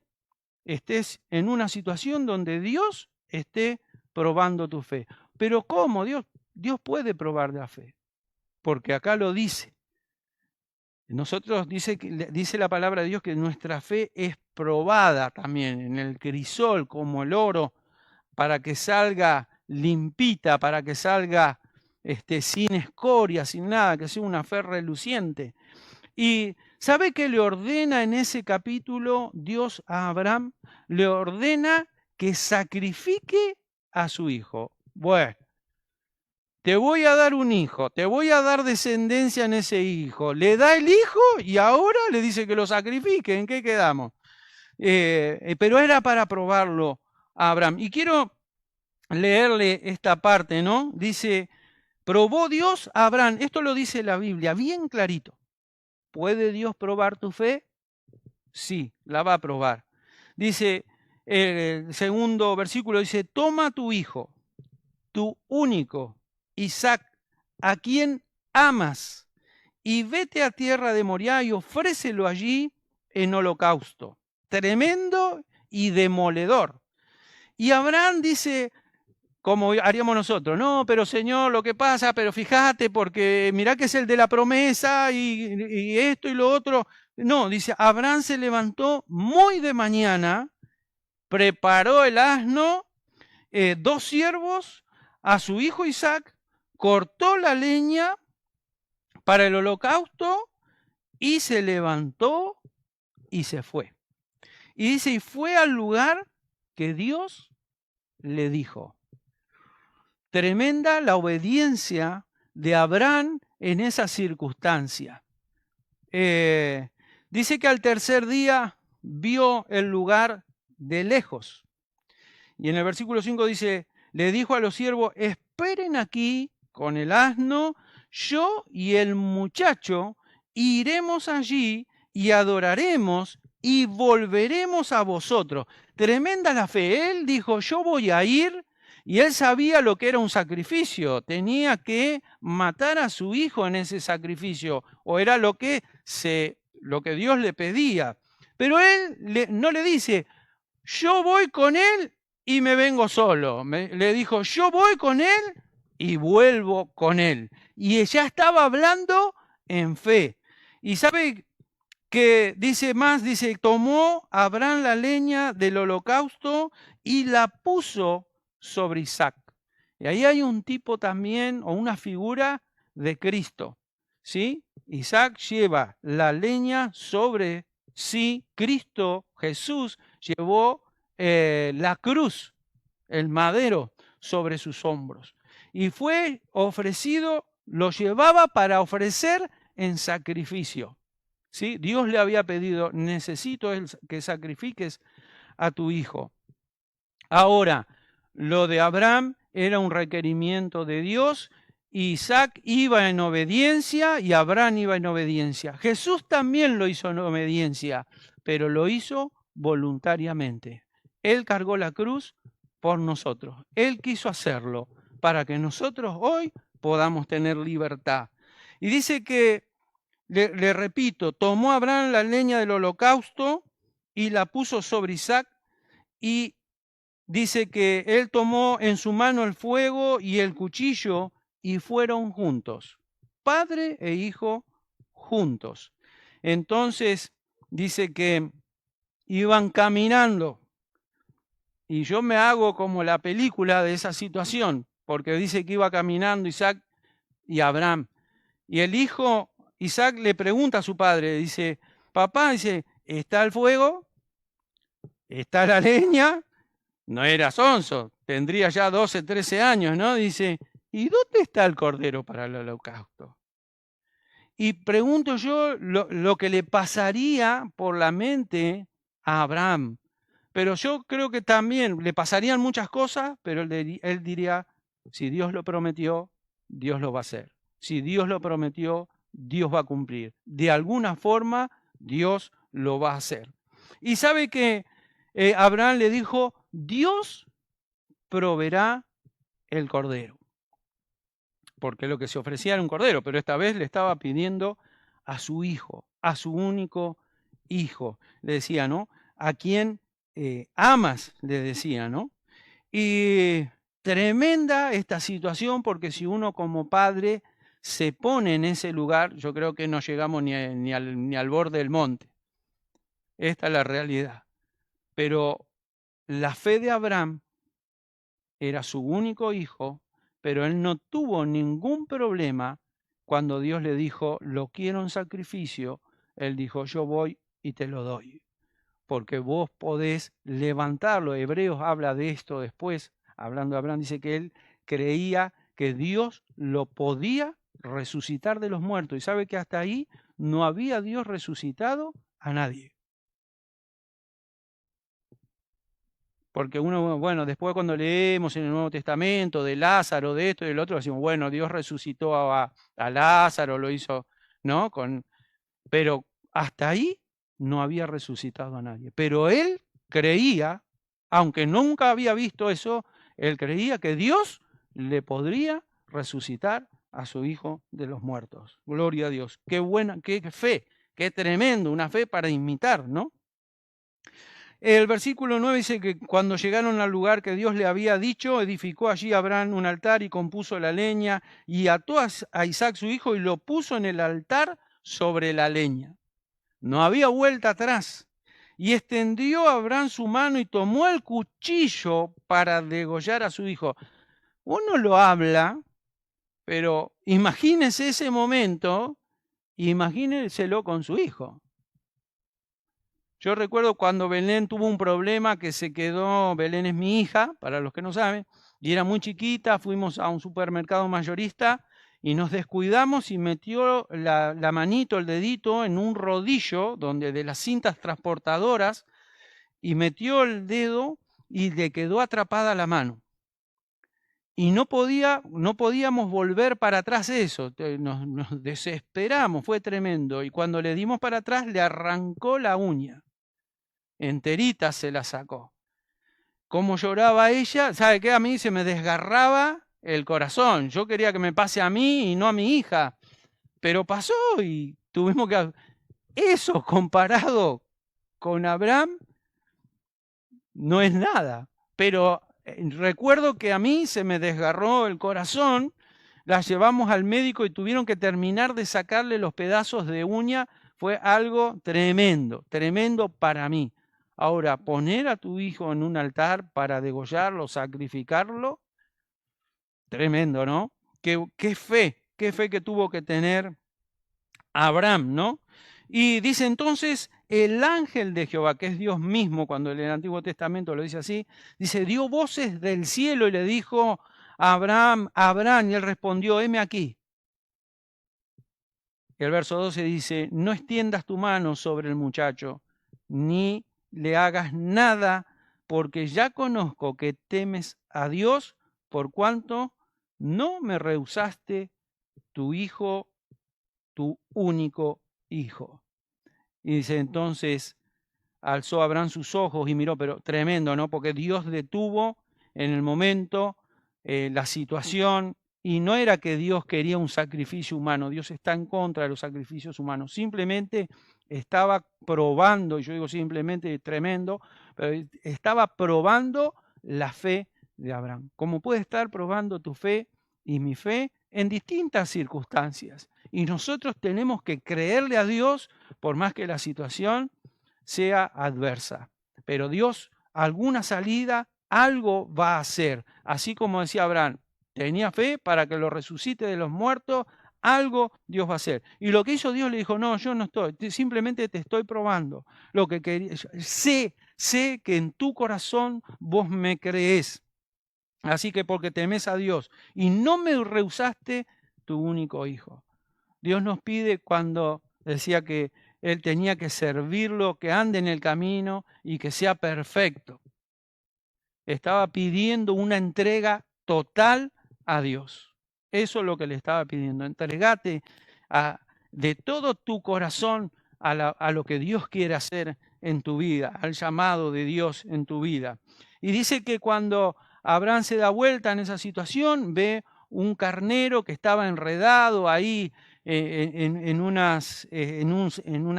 estés en una situación donde Dios esté probando tu fe. Pero ¿cómo? Dios puede probar la fe, porque acá lo dice. Nosotros dice la palabra de Dios que nuestra fe es probada también en el crisol como el oro, para que salga limpita, para que salga sin escoria, sin nada, que sea una fe reluciente. Y ¿sabe qué le ordena en ese capítulo Dios a Abraham? Le ordena que sacrifique a su hijo. Bueno, te voy a dar un hijo, te voy a dar descendencia en ese hijo. Le da el hijo y ahora le dice que lo sacrifique. ¿En qué quedamos? Pero era para probarlo a Abraham. Y quiero leerle esta parte, ¿no? Dice, probó Dios a Abraham. Esto lo dice la Biblia, bien clarito. ¿Puede Dios probar tu fe? Sí, la va a probar. Dice, el segundo versículo dice, toma tu hijo, tu único, Isaac, a quien amas, y vete a tierra de Moriah y ofrécelo allí en holocausto. Tremendo y demoledor. Y Abraham dice, como haríamos nosotros, no, pero Señor, lo que pasa, pero fíjate, porque mirá que es el de la promesa y esto y lo otro. No, dice, Abraham se levantó muy de mañana, preparó el asno, 2 siervos, a su hijo Isaac, cortó la leña para el holocausto y se levantó y se fue. Y dice, y fue al lugar que Dios le dijo. Tremenda la obediencia de Abraham en esa circunstancia. Dice que al tercer día vio el lugar de lejos. Y en el versículo 5 dice, le dijo a los siervos, esperen aquí con el asno, yo y el muchacho iremos allí y adoraremos y volveremos a vosotros. Tremenda la fe. Él dijo, yo voy a ir, y él sabía lo que era un sacrificio. Tenía que matar a su hijo en ese sacrificio, o era lo que Dios le pedía. Pero él no le dice, yo voy con él y me vengo solo. Le dijo, yo voy con él y vuelvo con él. Y ella estaba hablando en fe. Y sabe que dice más, dice, tomó Abraham la leña del holocausto y la puso sobre Isaac. Y ahí hay un tipo también, o una figura de Cristo, ¿sí? Isaac lleva la leña sobre sí, Cristo, Jesús, llevó la cruz, el madero, sobre sus hombros. Y fue ofrecido, lo llevaba para ofrecer en sacrificio. ¿Sí? Dios le había pedido, necesito que sacrifiques a tu hijo. Ahora, lo de Abraham era un requerimiento de Dios. Isaac iba en obediencia y Abraham iba en obediencia. Jesús también lo hizo en obediencia, pero lo hizo voluntariamente. Él cargó la cruz por nosotros. Él quiso hacerlo para que nosotros hoy podamos tener libertad. Y dice que, le repito, tomó Abraham la leña del holocausto y la puso sobre Isaac, y dice que él tomó en su mano el fuego y el cuchillo y fueron juntos, padre e hijo juntos. Entonces dice que iban caminando, y yo me hago como la película de esa situación, porque dice que iba caminando Isaac y Abraham. Y el hijo, Isaac, le pregunta a su padre, dice, papá, dice, ¿está el fuego? ¿Está la leña? No era sonso, tendría ya 12, 13 años, ¿no? Dice, ¿y dónde está el cordero para el holocausto? Y pregunto yo lo que le pasaría por la mente a Abraham. Pero yo creo que también le pasarían muchas cosas, pero él diría, si Dios lo prometió, Dios lo va a hacer. Si Dios lo prometió, Dios va a cumplir. De alguna forma, Dios lo va a hacer. Y sabe que Abraham le dijo, Dios proveerá el cordero. Porque lo que se ofrecía era un cordero, pero esta vez le estaba pidiendo a su hijo, a su único hijo. Le decía, ¿no? A quien amas, le decía, ¿no? Y tremenda esta situación, porque si uno como padre se pone en ese lugar, yo creo que no llegamos ni al borde del monte. Esta es la realidad. Pero la fe de Abraham era su único hijo pero él no tuvo ningún problema cuando Dios le dijo, lo quiero en sacrificio. Él dijo, yo voy y te lo doy, porque vos podés levantarlo. Hebreos habla de esto después, hablando de Abraham, dice que él creía que Dios lo podía resucitar de los muertos. Y sabe que hasta ahí no había Dios resucitado a nadie. Porque uno, bueno, después cuando leemos en el Nuevo Testamento de Lázaro, de esto y del otro, decimos, bueno, Dios resucitó a Lázaro, lo hizo, ¿no? Pero hasta ahí no había resucitado a nadie. Pero él creía, aunque nunca había visto eso, él creía que Dios le podría resucitar a su hijo de los muertos. Gloria a Dios. Qué buena, qué fe, qué tremendo, una fe para imitar, ¿no? El versículo 9 dice que cuando llegaron al lugar que Dios le había dicho, edificó allí Abraham un altar y compuso la leña y ató a Isaac su hijo y lo puso en el altar sobre la leña. No había vuelta atrás. Y extendió Abraham su mano y tomó el cuchillo para degollar a su hijo. Uno lo habla, pero imagínese ese momento, imagínenselo con su hijo. Yo recuerdo cuando Belén tuvo un problema que se quedó, Belén es mi hija, para los que no saben, y era muy chiquita, fuimos a un supermercado mayorista y nos descuidamos y metió la manito, el dedito en un rodillo donde de las cintas transportadoras y metió el dedo y le quedó atrapada la mano. Y no podíamos volver para atrás eso, nos desesperamos, fue tremendo. Y cuando le dimos para atrás le arrancó la uña. Enterita se la sacó. Cómo lloraba ella, ¿sabe qué? A mí se me desgarraba el corazón. Yo quería que me pase a mí y no a mi hija. Pero pasó y tuvimos que... Eso comparado con Abraham no es nada. Pero recuerdo que a mí se me desgarró el corazón. La llevamos al médico y tuvieron que terminar de sacarle los pedazos de uña. Fue algo tremendo, tremendo para mí. Ahora, poner a tu hijo en un altar para degollarlo, sacrificarlo, tremendo, ¿no? Qué fe que tuvo que tener Abraham, ¿no? Y dice entonces, el ángel de Jehová, que es Dios mismo, cuando en el Antiguo Testamento lo dice así, dice, dio voces del cielo y le dijo a Abraham, Abraham, y él respondió, heme aquí. Y el verso 12 dice, no extiendas tu mano sobre el muchacho, ni le hagas nada, porque ya conozco que temes a Dios, por cuanto no me rehusaste tu hijo, tu único hijo. Y dice, entonces alzó Abraham sus ojos y miró, pero tremendo, ¿no? Porque Dios detuvo en el momento la situación, y no era que Dios quería un sacrificio humano, Dios está en contra de los sacrificios humanos, simplemente estaba probando, y yo digo simplemente tremendo, pero estaba probando la fe de Abraham, como puede estar probando tu fe y mi fe en distintas circunstancias. Y nosotros tenemos que creerle a Dios por más que la situación sea adversa. Pero Dios, alguna salida, algo va a hacer. Así como decía Abraham, tenía fe para que lo resucite de los muertos, algo Dios va a hacer. Y lo que hizo Dios le dijo, no, yo no estoy, simplemente te estoy probando. Lo que quería, sé que en tu corazón vos me creés. Así que porque temes a Dios y no me rehusaste tu único hijo. Dios nos pide cuando decía que Él tenía que servirlo, que ande en el camino y que sea perfecto. Estaba pidiendo una entrega total a Dios. Eso es lo que le estaba pidiendo. Entregate de todo tu corazón a lo que Dios quiere hacer en tu vida, al llamado de Dios en tu vida. Y dice que cuando Abraham se da vuelta en esa situación, ve un carnero que estaba enredado ahí en una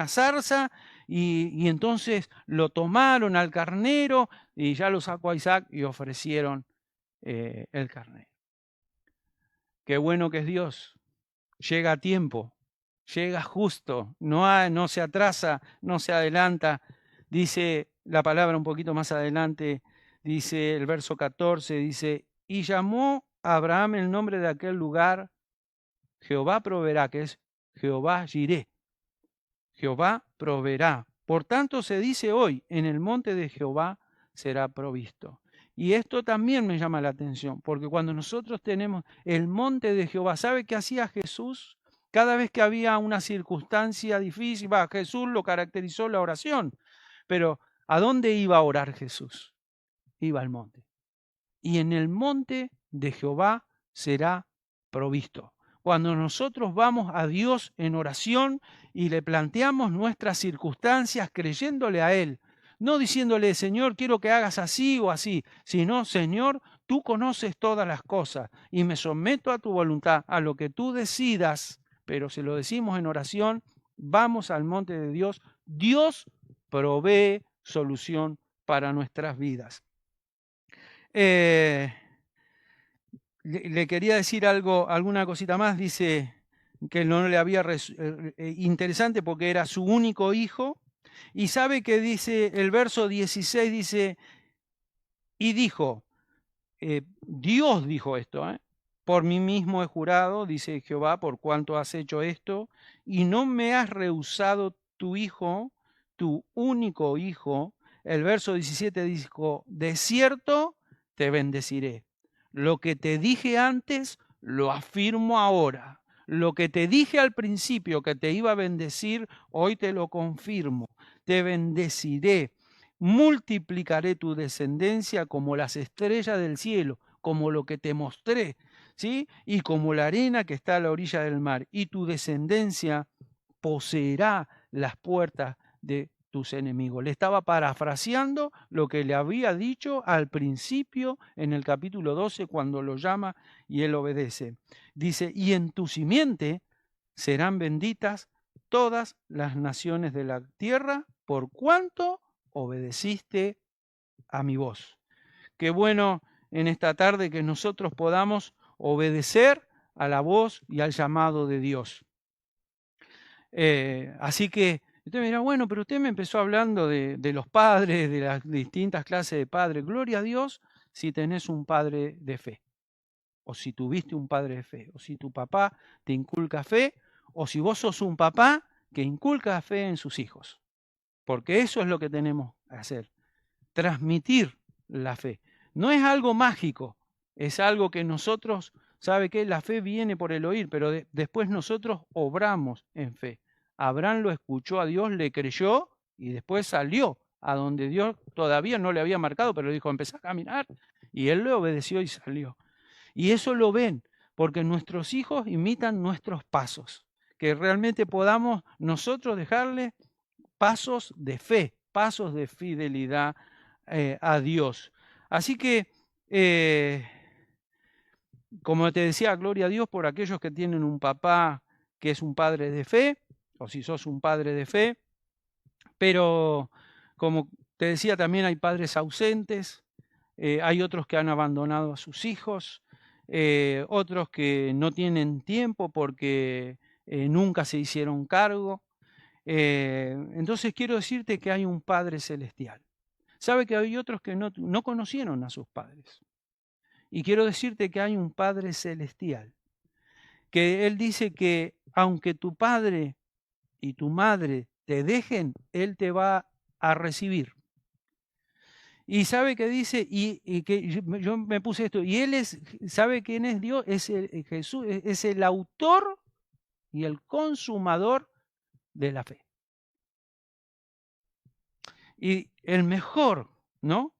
zarza, y entonces lo tomaron al carnero y ya lo sacó a Isaac y ofrecieron el carnero. Qué bueno que es Dios. Llega a tiempo, llega justo, no se atrasa, no se adelanta. Dice la palabra un poquito más adelante, dice el verso 14, dice, y llamó a Abraham el nombre de aquel lugar, Jehová proveerá, que es Jehová Jireh. Jehová proveerá. Por tanto se dice hoy, en el monte de Jehová será provisto. Y esto también me llama la atención, porque cuando nosotros tenemos el monte de Jehová, ¿sabe qué hacía Jesús? Cada vez que había una circunstancia difícil, Jesús lo caracterizó la oración. Pero ¿a dónde iba a orar Jesús? Iba al monte. Y en el monte de Jehová será provisto. Cuando nosotros vamos a Dios en oración y le planteamos nuestras circunstancias creyéndole a Él, no diciéndole, Señor, quiero que hagas así o así, sino, Señor, tú conoces todas las cosas y me someto a tu voluntad, a lo que tú decidas, pero si lo decimos en oración, vamos al monte de Dios, Dios provee solución para nuestras vidas. Le quería decir algo, alguna cosita más, dice que no le había interesante porque era su único hijo, y sabe que dice el verso 16, dice, y dijo, Dios dijo esto, por mí mismo he jurado, dice Jehová, por cuanto has hecho esto, y no me has rehusado tu hijo, tu único hijo. El verso 17 dijo, de cierto te bendeciré. Lo que te dije antes, lo afirmo ahora. Lo que te dije al principio que te iba a bendecir, hoy te lo confirmo. Te bendeciré. Multiplicaré tu descendencia como las estrellas del cielo, como lo que te mostré, ¿sí? Y como la arena que está a la orilla del mar. Y tu descendencia poseerá las puertas de tus enemigos. Le estaba parafraseando lo que le había dicho al principio en el capítulo 12 cuando lo llama y él obedece. Dice, y en tu simiente serán benditas todas las naciones de la tierra por cuanto obedeciste a mi voz. Qué bueno en esta tarde que nosotros podamos obedecer a la voz y al llamado de Dios. Así que usted me dirá, bueno, pero usted me empezó hablando de los padres, de las distintas clases de padres. Gloria a Dios si tenés un padre de fe, o si tuviste un padre de fe, o si tu papá te inculca fe, o si vos sos un papá que inculca fe en sus hijos. Porque eso es lo que tenemos que hacer, transmitir la fe. No es algo mágico, es algo que nosotros, ¿sabe qué? La fe viene por el oír, pero después nosotros obramos en fe. Abraham lo escuchó a Dios, le creyó y después salió a donde Dios todavía no le había marcado, pero le dijo, empezá a caminar. Y él le obedeció y salió. Y eso lo ven, porque nuestros hijos imitan nuestros pasos. Que realmente podamos nosotros dejarle pasos de fe, pasos de fidelidad a Dios. Así que, como te decía, gloria a Dios por aquellos que tienen un papá que es un padre de fe, o si sos un padre de fe, pero como te decía, también hay padres ausentes, hay otros que han abandonado a sus hijos, otros que no tienen tiempo porque nunca se hicieron cargo. Entonces quiero decirte que hay un Padre celestial. Sabe que hay otros que no conocieron a sus padres. Y quiero decirte que hay un Padre celestial, que Él dice que aunque tu padre y tu madre te dejen, Él te va a recibir. Y sabe que dice, y que yo me puse esto, y Él ¿sabe quién es Dios? Jesús, es el autor y el consumador de la fe. Y el mejor, ¿no?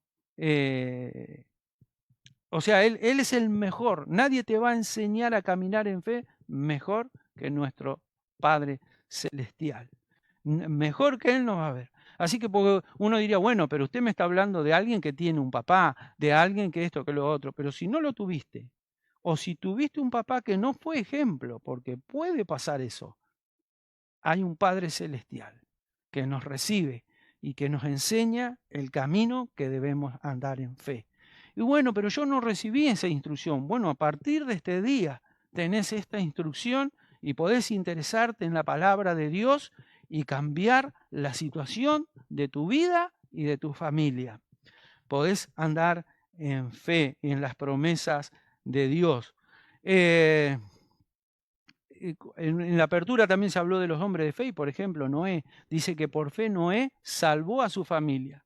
O sea, él es el mejor. Nadie te va a enseñar a caminar en fe mejor que nuestro Padre Celestial. Mejor que Él no va a haber. Así que porque uno diría, bueno, pero usted me está hablando de alguien que tiene un papá, de alguien que esto, que lo otro. Pero si no lo tuviste, o si tuviste un papá que no fue ejemplo, porque puede pasar eso, hay un Padre Celestial que nos recibe y que nos enseña el camino que debemos andar en fe. Y bueno, pero yo no recibí esa instrucción. Bueno, a partir de este día tenés esta instrucción y podés interesarte en la palabra de Dios y cambiar la situación de tu vida y de tu familia. Podés andar en fe y en las promesas de Dios. En la apertura también se habló de los hombres de fe y, por ejemplo, Noé dice que por fe Noé salvó a su familia.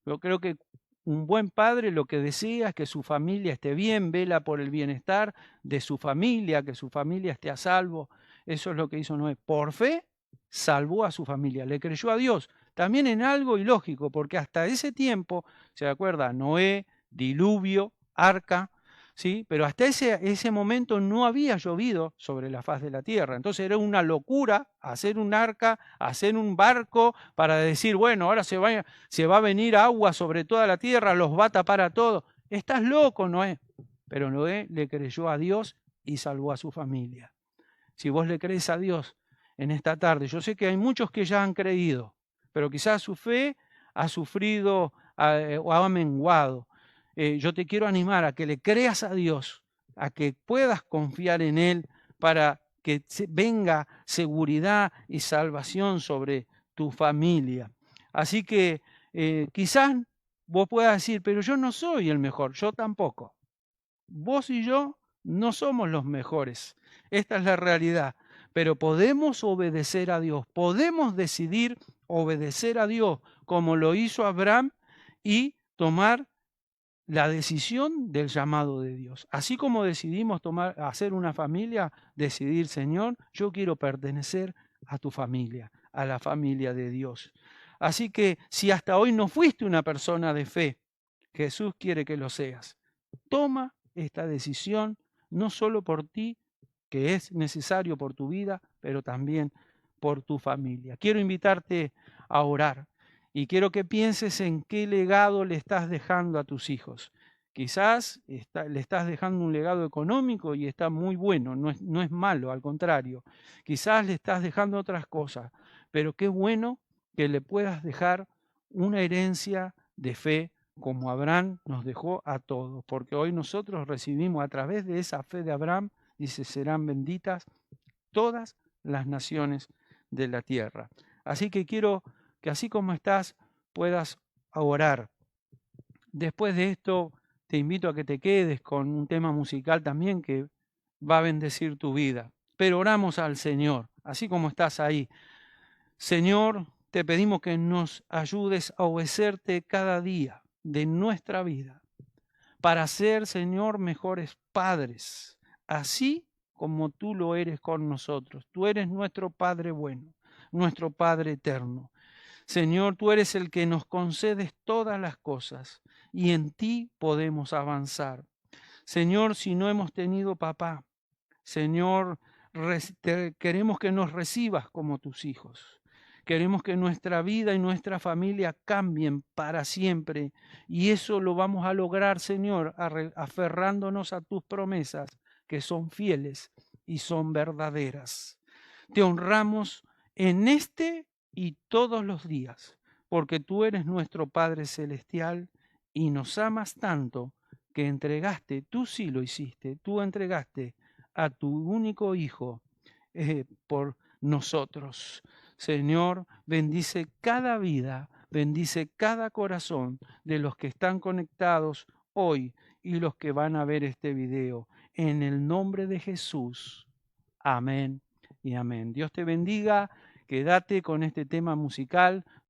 Yo creo que un buen padre lo que desea es que su familia esté bien, vela por el bienestar de su familia, que su familia esté a salvo. Eso es lo que hizo Noé. Por fe salvó a su familia, le creyó a Dios. También en algo ilógico, porque hasta ese tiempo, ¿se acuerda? Noé, diluvio, arca, ¿sí? Pero hasta ese momento no había llovido sobre la faz de la tierra. Entonces era una locura hacer un arca, hacer un barco para decir, bueno, ahora se va a venir agua sobre toda la tierra, los va a tapar a todos. Estás loco, Noé. Pero Noé le creyó a Dios y salvó a su familia. Si vos le crees a Dios en esta tarde, yo sé que hay muchos que ya han creído, pero quizás su fe ha sufrido o ha menguado. Yo te quiero animar a que le creas a Dios, a que puedas confiar en Él para que venga seguridad y salvación sobre tu familia. Así que quizás vos puedas decir, pero yo no soy el mejor, yo tampoco. Vos y yo no somos los mejores. Esta es la realidad. Pero podemos obedecer a Dios, podemos decidir obedecer a Dios como lo hizo Abraham y tomar la decisión del llamado de Dios. Así como decidimos hacer una familia, decidir, Señor, yo quiero pertenecer a tu familia, a la familia de Dios. Así que si hasta hoy no fuiste una persona de fe, Jesús quiere que lo seas. Toma esta decisión, no solo por ti, que es necesario por tu vida, pero también por tu familia. Quiero invitarte a orar y quiero que pienses en qué legado le estás dejando a tus hijos. Quizás le estás dejando un legado económico y está muy bueno, no es malo, al contrario. Quizás le estás dejando otras cosas, pero qué bueno que le puedas dejar una herencia de fe como Abraham nos dejó a todos, porque hoy nosotros recibimos a través de esa fe de Abraham, dice, serán benditas todas las naciones de la tierra. Así que quiero que así como estás, puedas orar. Después de esto, te invito a que te quedes con un tema musical también que va a bendecir tu vida. Pero oramos al Señor, así como estás ahí. Señor, te pedimos que nos ayudes a obedecerte cada día de nuestra vida, para ser, Señor, mejores padres, así como tú lo eres con nosotros. Tú eres nuestro Padre bueno, nuestro Padre eterno. Señor, tú eres el que nos concedes todas las cosas y en ti podemos avanzar. Señor, si no hemos tenido papá, Señor, queremos que nos recibas como tus hijos. Queremos que nuestra vida y nuestra familia cambien para siempre. Y eso lo vamos a lograr, Señor, aferrándonos a tus promesas, que son fieles y son verdaderas. Te honramos en este y todos los días, porque tú eres nuestro Padre Celestial y nos amas tanto que entregaste, tú sí lo hiciste, tú entregaste a tu único Hijo por nosotros. Señor, bendice cada vida, bendice cada corazón de los que están conectados hoy y los que van a ver este video. En el nombre de Jesús. Amén y amén. Dios te bendiga. Quédate con este tema musical.